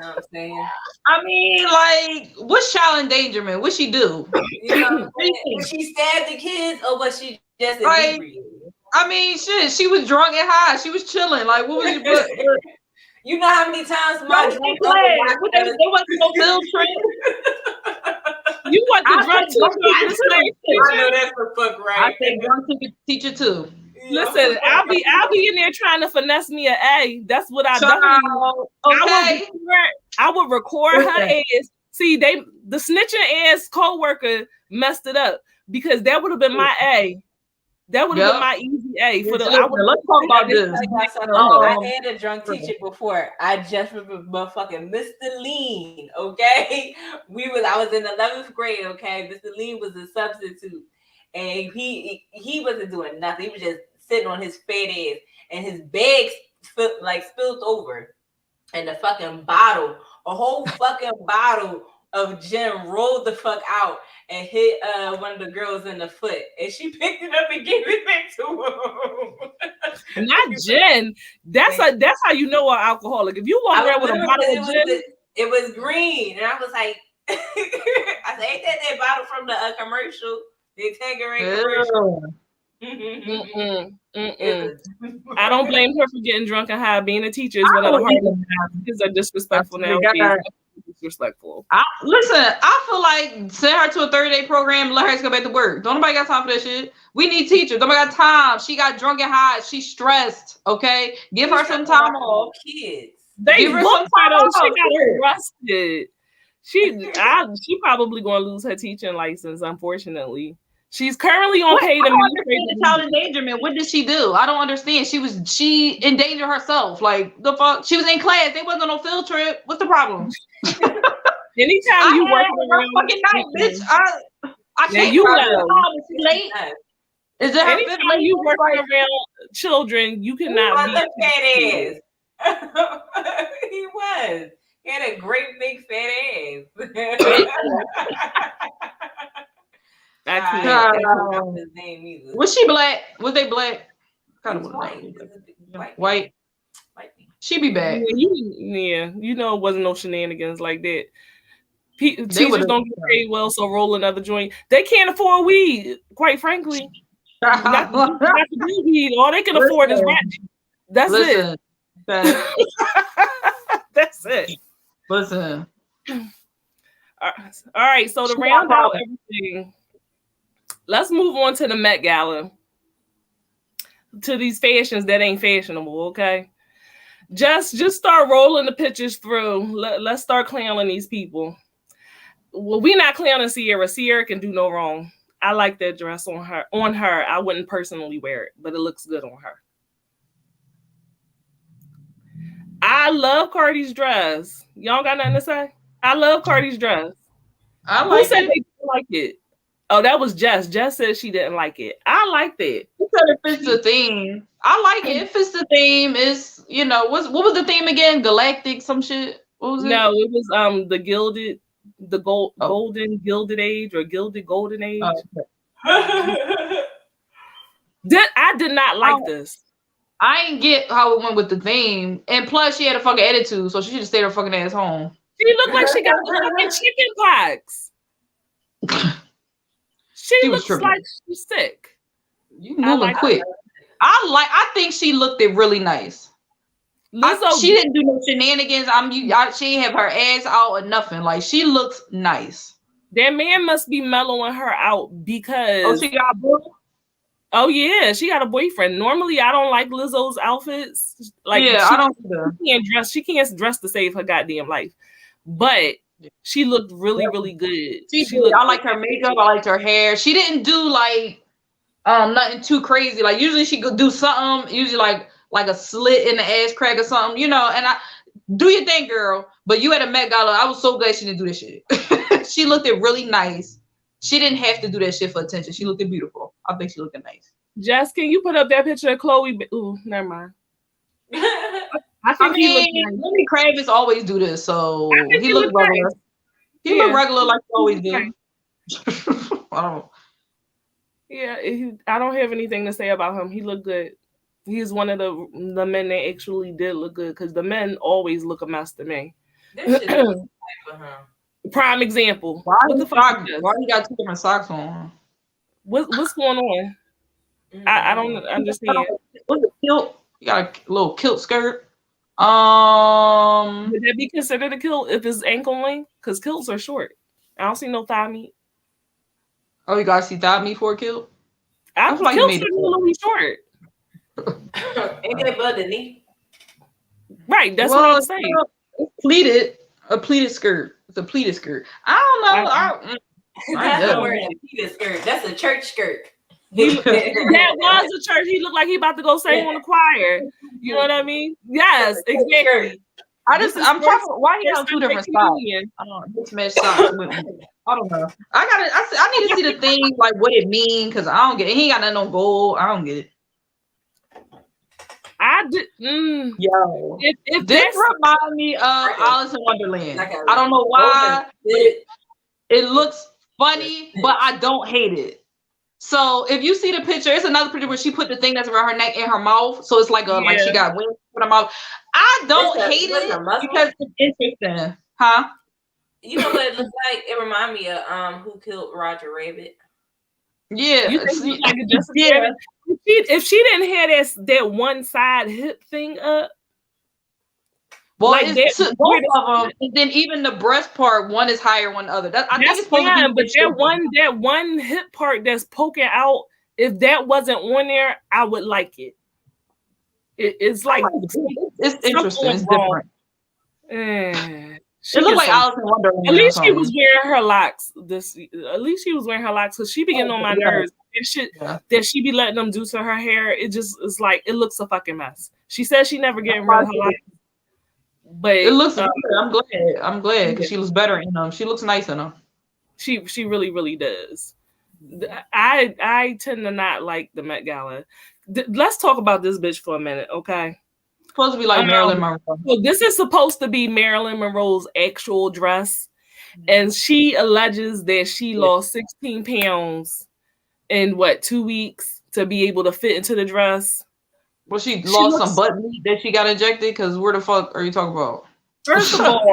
know what I'm saying? I mean, like, what's child endangerment? What she do? You know, was she stabbed the kids, or was she just inebriated? I mean, shit. She was drunk and high. She was chilling. Like, what was you? You know how many times my drunk there wasn't no field trip. You want the drunk teacher? I know that's the fuck right. I think drunk teacher too. Listen, I'll be in there trying to finesse me an A. That's what I definitely. Okay. I would record her ass. See, the snitching ass coworker messed it up, because that would have been my A. That would have been my easy A for the. Let's talk about this. I had a drunk teacher before. I just remember fucking Mr. Lean. Okay, I was in 11th grade. Okay, Mr. Lean was a substitute, and he wasn't doing nothing. He was just sitting on his fat ass, and his bag spilled over, and the fucking bottle, a whole fucking bottle of gin rolled the fuck out and hit one of the girls in the foot, and she picked it up and gave it back to him. Not gin. That's how you know an alcoholic. If you walk around with a bottle of gin, it was green, and I was like, I said, "Ain't that bottle from the commercial? The Tangerine commercial?" I don't blame her for getting drunk and high. Being a teacher is one of the hardest things. Are disrespectful nowadays. Disrespectful. Listen, I feel like send her to a 30-day program, let her go back to work. Don't nobody got time for that shit. We need teachers. Don't nobody got time. She got drunk and high. She's stressed. Okay, give her some time off. Kids, they booked her though. She got arrested. She probably gonna lose her teaching license. Unfortunately, she's currently on paid administrative child endangerment. What did she do? I don't understand. She endangered herself. Like the fuck? She was in class. They wasn't on no field trip. What's the problem? Anytime you work around fucking night, bitch. I can't. You know. Late. Is it anytime you work around children, you cannot be fat ass. He was. He had a great big fat ass. I can't. His name either. Was she black? Was they black? Kind of white. She be back. Yeah, you know it wasn't no shenanigans like that. Teachers don't get paid well, so roll another joint. They can't afford weed, quite frankly. not to do weed. All they can afford is rap. That's it. That's it. Listen. All right, so to round out everything, let's move on to the Met Gala. To these fashions that ain't fashionable, okay? Just start rolling the pictures through. Let's start clowning these people. Well, we not clowning Sierra. Sierra can do no wrong. I like that dress on her. I wouldn't personally wear it, but it looks good on her. I love Cardi's dress. Y'all got nothing to say? I love Cardi's dress. I like Who said it. they didn't like it? Oh, that was Jess. Jess said she didn't like it. I liked it. She said it fits the theme. I like it. It fits the theme. It's what was the theme again? Galactic some shit. What was it? No, it was golden gilded age or gilded golden age. I did not like this. I didn't get how it went with the theme, and plus she had a fucking attitude, so she should have stayed her fucking ass home. She looked like she got the fucking chicken pox. She looks like she's sick. You moving quick. I think she looked it really nice. She didn't do no shenanigans. She didn't have her ass out or nothing. Like, she looks nice. That man must be mellowing her out because she got a boy? Oh yeah, she got a boyfriend. Normally, I don't like Lizzo's outfits. Like, I don't either. She can't dress to save her goddamn life. But she looked really, really good. I liked her makeup. I liked her hair. She didn't do like nothing too crazy. Like, usually she could do something. Usually like a slit in the ass crack or something. And I do your thing, girl. But you at a Met Gala. I was so glad she didn't do this shit. She looked it really nice. She didn't have to do that shit for attention. She looked beautiful. I think she looked nice. Jess, can you put up that picture of Chloe? Ooh, never mind. I think Lenny Kravitz always do this, so he looked regular. He looked regular like he always do. I don't know. Yeah, I don't have anything to say about him. He looked good. He's one of the men that actually did look good, because the men always look a mess to me. This shit is for him. Prime example. Why you got two different socks on? What's going on? I don't understand. What's a kilt? You got a little kilt skirt. Would that be considered a kilt if it's ankle length? Because kilts are short. I don't see no thigh meat. Oh, you guys see thigh meat for a kilt? I feel like kilts are really short. Ain't that above the knee? Right, that's what I'm saying. Pleated, a pleated skirt. It's a pleated skirt. I don't know. That's not wearing a pleated skirt. That's a church skirt. That was a church. He looked like he about to go sing on the choir. You know what I mean? Yes, exactly. I'm trying. Why he have two different styles? I don't know. Mismatched socks. I don't know. I need to see the thing, like what it mean, because I don't get it. He ain't got nothing on gold. I don't get it. Yo, if this remind me of Alice in Wonderland. I don't know why. It looks funny, but I don't hate it. So if you see the picture, it's another picture where she put the thing that's around her neck in her mouth. So it's like like she got wings in her mouth. I don't hate it because it's interesting, huh? You know what it looks like? It remind me of Who Killed Roger Rabbit. Yeah, you think if she didn't have that one side hip thing up, well, like both of them, and then even the breast part, one is higher, one other. I think it's supposed to be, but that one hip part that's poking out, if that wasn't on there, I would like it. It's like it's interesting. It's different. It looked like Alice in Wonderland. At least she was wearing her locks. At least she was wearing her locks, because she be getting on my nerves. And shit that she be letting them do to her hair. It just is like, it looks a fucking mess. She says she never getting rid of her locks, but it looks good. I'm glad because she looks better in them. She looks nice in them. She really, really does. I tend to not like the Met Gala. Let's talk about this bitch for a minute, okay? It's supposed to be like Marilyn Monroe. So this is supposed to be Marilyn Monroe's actual dress, and she alleges that she lost 16 pounds in 2 weeks to be able to fit into the dress. Well, she lost some butt meat that she got injected, because where the fuck are you talking about? First of all,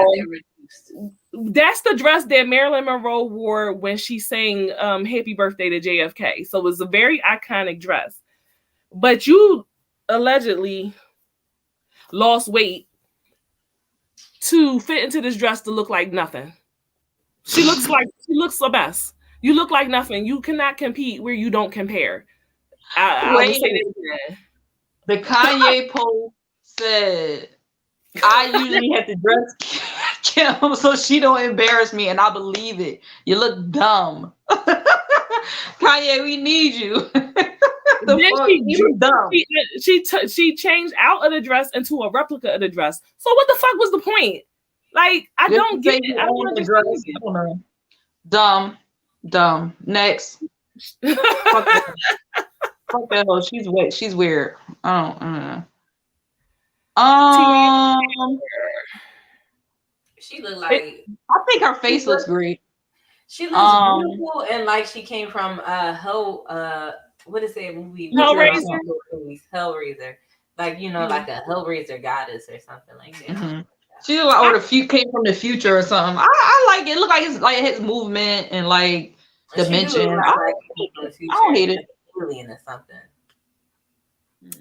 that's the dress that Marilyn Monroe wore when she sang Happy Birthday to JFK. So it was a very iconic dress. But you allegedly lost weight to fit into this dress to look like nothing. She looks the best. You look like nothing. You cannot compete where you don't compare. I would say that again. The Kanye post said, I usually have to dress Kim so she don't embarrass me, and I believe it. You look dumb. Kanye, we need you. She changed out of the dress into a replica of the dress. So what the fuck was the point? Like, I don't get it. I don't understand it. Dumb. Dumb. Next. Fuck that. Fuck that hoe. She's wet. She's weird. I don't. She looked like. I think her face looks great. She looks beautiful and like she came from what is that movie? Hellraiser. Like like a Hellraiser goddess or something like that. Mm-hmm. She looked like came from the future or something. I like it. It looked like it's like his movement and like dimension. I don't hate it. Alien or something.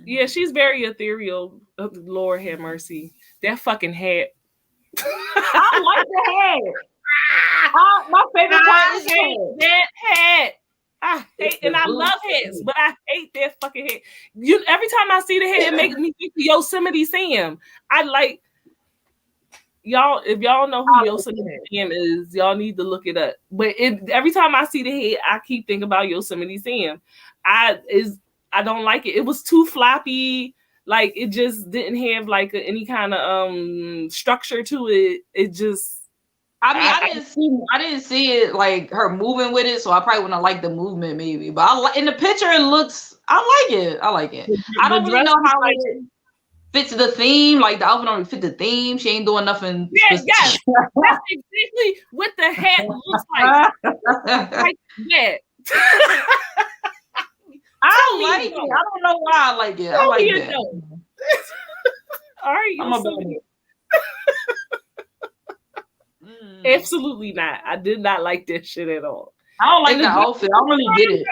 Yeah, she's very ethereal. Lord have mercy. That fucking hat. I like the hat. My favorite part is that hat. I hate, and I love hats, but I hate that fucking hat. Every time I see the hat, it makes me think of Yosemite Sam. I like y'all. If y'all know who Yosemite Sam is, y'all need to look it up. But every time I see the hat, I keep thinking about Yosemite Sam. I don't like it. It was too floppy. Like it just didn't have like any kind of structure to it. It just. I didn't see it like her moving with it, so I probably wouldn't like the movement maybe. But in the picture it looks. I like it. I don't really know how it fits the theme. Like the outfit don't fit the theme. She ain't doing nothing. Yes, that's exactly what the hat looks like. Like that. I like it. I don't know why I like it. I like it. All right, I'm about it. Absolutely not. I did not like that shit at all. I don't like the outfit. I don't really get it.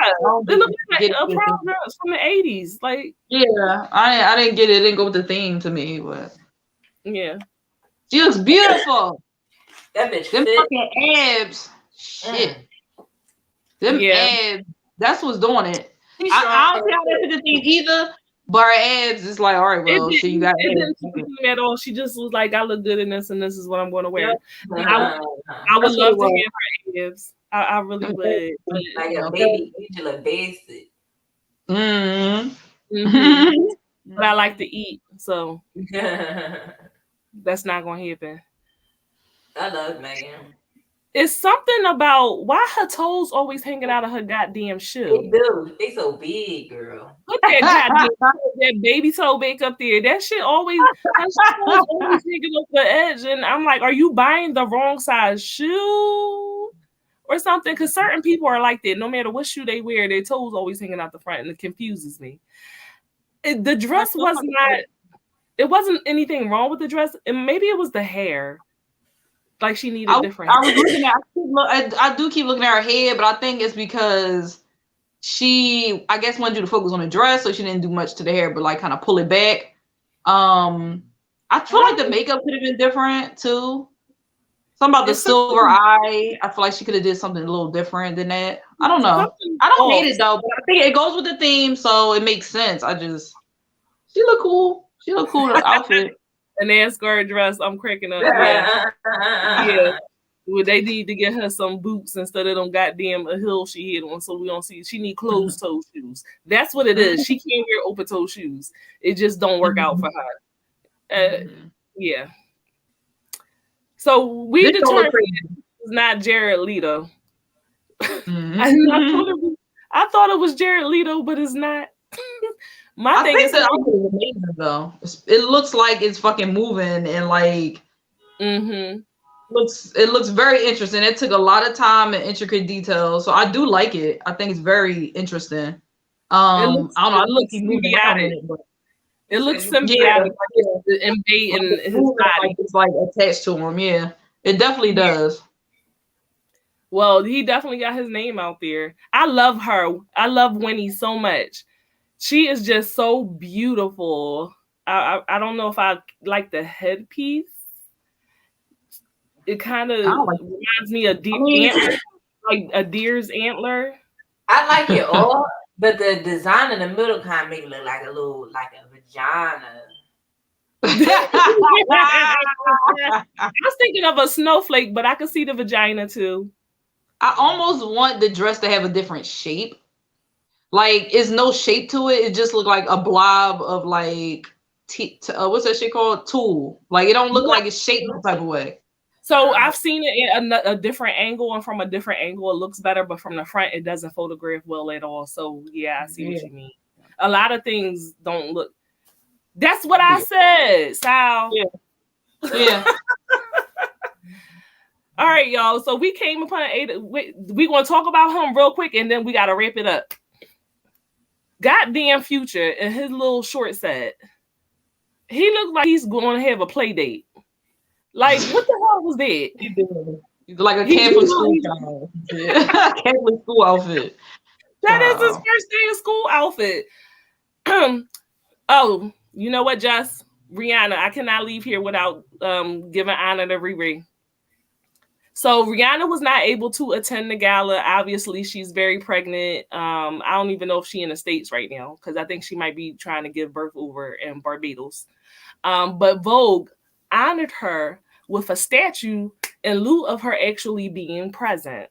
It looked like a prom dress from the 80s. Like, yeah, I didn't get it. It didn't go with the theme to me, but yeah, she looks beautiful. That bitch. Them fucking abs. Shit. Them abs. That's what's doing it. I don't see how that fit the theme either. But her abs is like, all right, well, so you got it didn't at all. She just was like, I look good in this, and this is what I'm going to wear. I would love to have her abs. I really would. Like a baby Angela Bassett. But I like to eat, so that's not going to happen. I love Megan. It's something about why her toes always hanging out of her goddamn shoe. They do. They so big, girl. Put that goddamn that baby toe back up there. That shit always hanging off the edge. And I'm like, are you buying the wrong size shoe or something? Because certain people are like that. No matter what shoe they wear, their toes always hanging out the front, and it confuses me. The dress was not. It wasn't anything wrong with the dress, and maybe it was the hair. Like she needed different. I was looking at. I do keep looking at her head, but I think it's because she, I guess, wanted you to focus on the dress, so she didn't do much to the hair, but like kind of pull it back. I feel like the makeup could have been different too. Something about the silver eye. I feel like she could have did something a little different than that. I don't know. I don't hate it though, but I think it goes with the theme, so it makes sense. She look cool. She look cool in the outfit. An ascot dress, I'm cracking up. Yeah. Well, they need to get her some boots instead of them goddamn heel she had on, so we don't see. She need closed toe shoes. That's what it is. She can't wear open toe shoes. It just don't work out for her. Yeah. So we determined it's not Jared Leto. I thought it was Jared Leto, but it's not. My thing is that is amazing though. It looks like it's fucking moving and like it looks very interesting. It took a lot of time and intricate details, so I do like it. I think it's very interesting. I don't know. It looks symbiotic. It looks symbiotic, like invading his body. Like it's like attached to him. Yeah, it definitely does. Well, he definitely got his name out there. I love her. I love Winnie so much. She is just so beautiful. I don't know if I like the headpiece. It kind of reminds me of antler, like a deer's antler. I like it all, but the design in the middle kind of make it look like a vagina. I was thinking of a snowflake, but I could see the vagina too. I almost want the dress to have a different shape. Like, it's no shape to it. It just looked like a blob of like, what's that shit called? Tulle. Like, it don't look like it's shaped some type of way. So I've seen it in a different angle, and from a different angle, it looks better, but from the front, it doesn't photograph well at all. So yeah, I see what you mean. A lot of things don't look. That's what I said, Sal. Yeah. All right, y'all. So we came upon Ada. We gonna talk about him real quick, and then we gotta wrap it up. Goddamn Future and his little short set. He looked like he's going to have a play date. Like, what the hell was that? He did. Like a Catholic school child. Yeah. Catholic school outfit. That is his first day of school outfit. Oh, you know what, Jess? Rihanna, I cannot leave here without giving honor to Riri. So Rihanna was not able to attend the gala. Obviously, she's very pregnant. I don't even know if she's in the States right now because I think she might be trying to give birth over in Barbados. But Vogue honored her with a statue in lieu of her actually being present.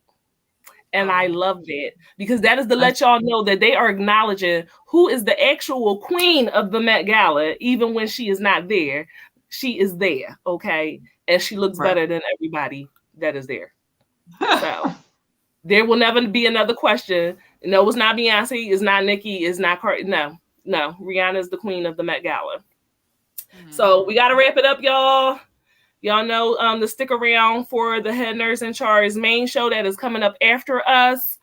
And I love that because that is to let y'all know that they are acknowledging who is the actual queen of the Met Gala, even when she is not there. She is there, okay? And she looks better than everybody that is there. So there will never be another question. No, it's not Beyonce, it's not Nicki, it's not Cardi. No. Rihanna is the queen of the Met Gala. So we got to wrap it up, y'all. Y'all know to stick around for the Head Nurse in Charge main show that is coming up after us.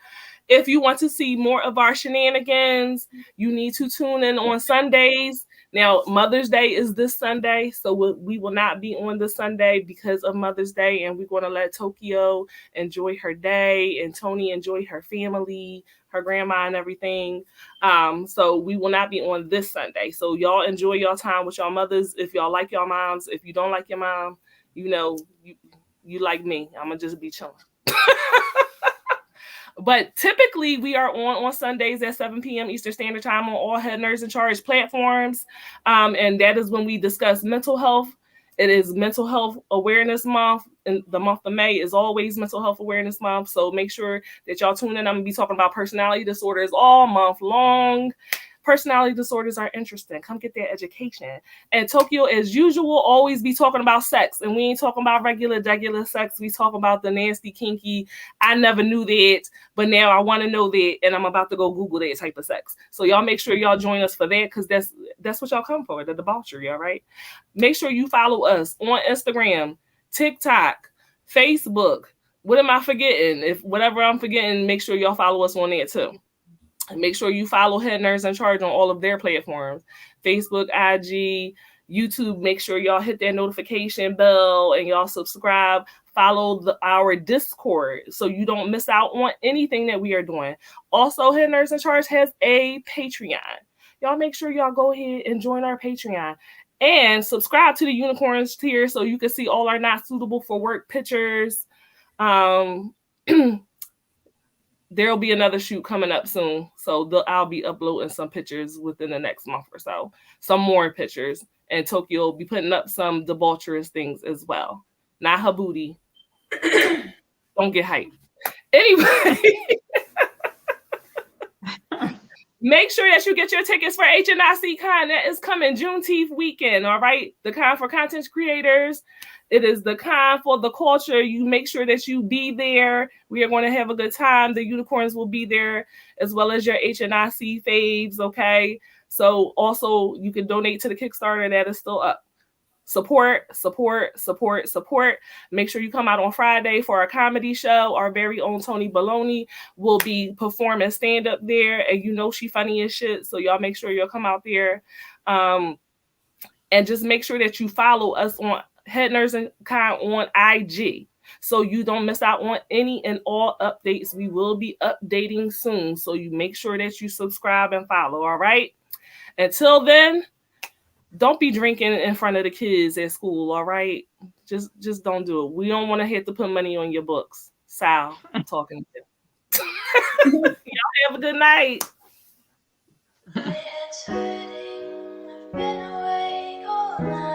If you want to see more of our shenanigans, you need to tune in on Sundays. Now, Mother's Day is this Sunday, so we will not be on this Sunday because of Mother's Day, and we're going to let Tokyo enjoy her day and Tony enjoy her family, her grandma and everything. So we will not be on this Sunday. So y'all enjoy your time with y'all mothers. If y'all like your moms, if you don't like your mom, you know, you like me. I'm going to just be chilling. But typically we are on Sundays at 7 p.m. Eastern Standard Time on all Head Nurse in Charge platforms. And that is when we discuss mental health. It is Mental Health Awareness Month. And the month of May is always Mental Health Awareness Month. So make sure that y'all tune in. I'm going to be talking about personality disorders all month long. Personality disorders are interesting. Come get that education. And Tokyo, as usual, always be talking about sex. And we ain't talking about regular sex. We talk about the nasty, kinky. I never knew that, but now I want to know that, and I'm about to go Google that type of sex. So y'all make sure y'all join us for that because that's what y'all come for, the debauchery, all right? Make sure you follow us on Instagram, TikTok, Facebook. What am I forgetting? If whatever I'm forgetting, make sure y'all follow us on there too. Make sure you follow Head Nurse in Charge on all of their platforms, Facebook, IG, YouTube. Make sure y'all hit that notification bell and y'all subscribe. Follow our Discord so you don't miss out on anything that we are doing. Also, Head Nurse in Charge has a Patreon. Y'all make sure y'all go ahead and join our Patreon. And subscribe to the Unicorns tier so you can see all our not suitable for work pictures. There'll be another shoot coming up soon. So I'll be uploading some pictures within the next month or so. Some more pictures. And Tokyo will be putting up some debaucherous things as well. Not her booty. Don't get hyped. Anyway. Make sure that you get your tickets for HNIC Con. That is coming Juneteenth weekend, all right? The con for content creators. It is the con for the culture. You make sure that you be there. We are going to have a good time. The unicorns will be there as well as your HNIC faves, okay? So also you can donate to the Kickstarter that is still up. Support. Make sure you come out on Friday for our comedy show. Our very own Tony Baloney will be performing stand-up there. And you know she funny as shit. So y'all make sure you'll come out there. And just make sure that you follow us on Head Nurse and Con on IG so you don't miss out on any and all updates. We will be updating soon. So you make sure that you subscribe and follow. All right. Until then, don't be drinking in front of the kids at school. All right. Just don't do it. We don't want to have to put money on your books. Sal, I'm talking to you. Y'all have a good night. My head's hurting. I've been awake all night.